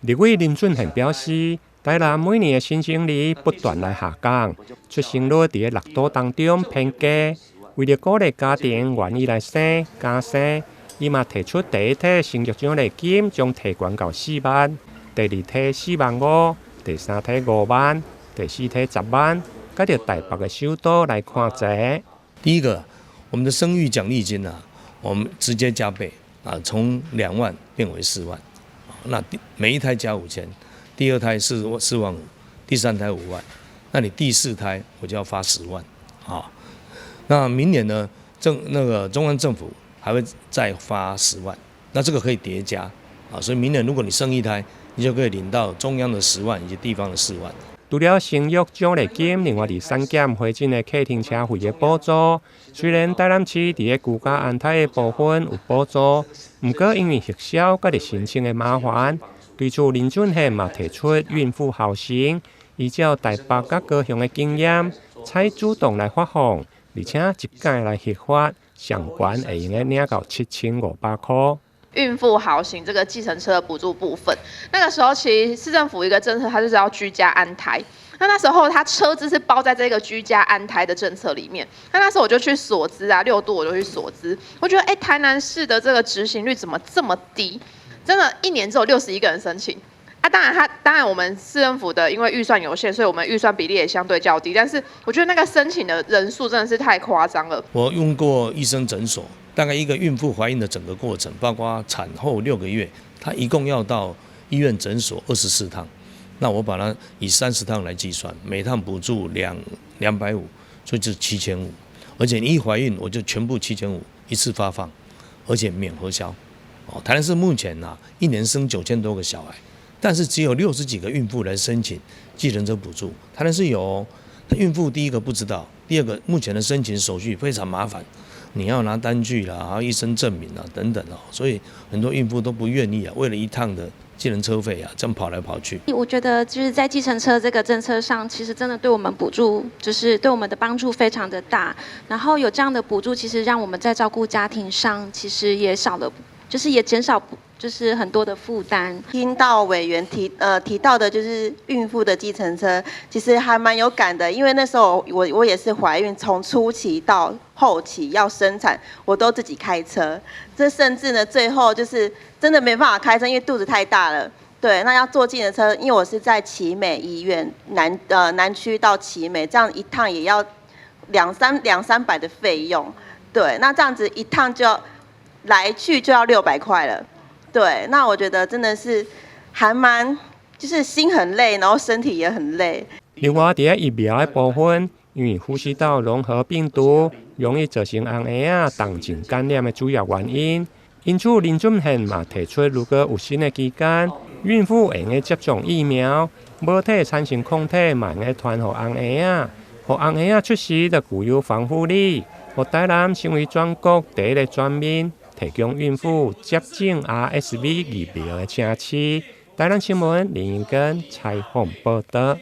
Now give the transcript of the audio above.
立委林俊宪表示，台南每年的新生率不断来下降，出生率在6都当中偏低。为了鼓励家庭愿意来生加生，伊嘛提出第一梯生育奖励金将提悬到4万，第二梯4万5，第三梯5万，第四梯10万，甲着台北的首都来看齐。第一个，我们的生育奖励金我们直接加倍从2万变为4万，那每一胎加5000，第二胎4万5，第三胎5万，那你第4胎我就要发10万那明年呢，中央政府还会再发10万，那这个可以叠加所以明年如果你生一胎，你就可以领到中央的10万以及地方的4万。除了生育奖励金，另外伫产检回诊的客停车费的补助，虽然台南市伫个居家安泰的部分有补助，不过因为核销甲伫申请的麻烦，对此林俊宪嘛提出孕妇后生，依照台北甲高雄的经验，采主动来发放，而且一届来核发，上悬会用领到7500块。孕妇豪行这个计程车的补助部分，那个时候其实市政府一个政策，它就是要居家安胎。那时候它车子是包在这个居家安胎的政策里面。那时候我就去索资6都我就去索资，我觉得台南市的这个执行率怎么这么低？真的，1年只有61个人申请。当然我们市政府的因为预算有限，所以我们预算比例也相对较低。但是我觉得那个申请的人数真的是太夸张了。我用过医生诊所，大概一个孕妇怀孕的整个过程，包括产后6个月，她一共要到医院诊所24趟。那我把它以30趟来计算，每趟补助250，所以就是7500。而且你一怀孕，我就全部7500一次发放，而且免核销。台南市目前1年生9000多个小孩。但是只有60几个孕妇来申请计程车补助，台南市有孕妇第一个不知道，第二个目前的申请手续非常麻烦，你要拿单据啦，还有医生证明等等所以很多孕妇都不愿意为了一趟的计程车费这样跑来跑去。我觉得就是在计程车这个政策上，其实真的对我们补助，就是对我们的帮助非常的大。然后有这样的补助，其实让我们在照顾家庭上，其实也少了，就是也减少。就是很多的负担。听到委员提到的，就是孕妇的计程车，其实还蛮有感的。因为那时候我也是怀孕，从初期到后期要生产，我都自己开车。这甚至呢，最后就是真的没办法开车，因为肚子太大了。对，那要坐计程车，因为我是在奇美医院南区到奇美，这样一趟也要200-300的费用。对，那这样子一趟就来去就要600块了。对，那我觉得真的是还蛮，就是心很累，然后身体也很累。另外，在疫苗的部分，因为呼吸道融合病毒容易造成红AIDS动静感染的主要原因，因此林俊宪嘛提出，如果有新的期间，孕妇会用接种疫苗，母体产生抗体嘛会传予红AIDS，互红AIDS出世就具有防护力，互台南成为全国第一个全面提供孕妇接种 RSV 疫苗的城市。台南新闻林英根采访报道。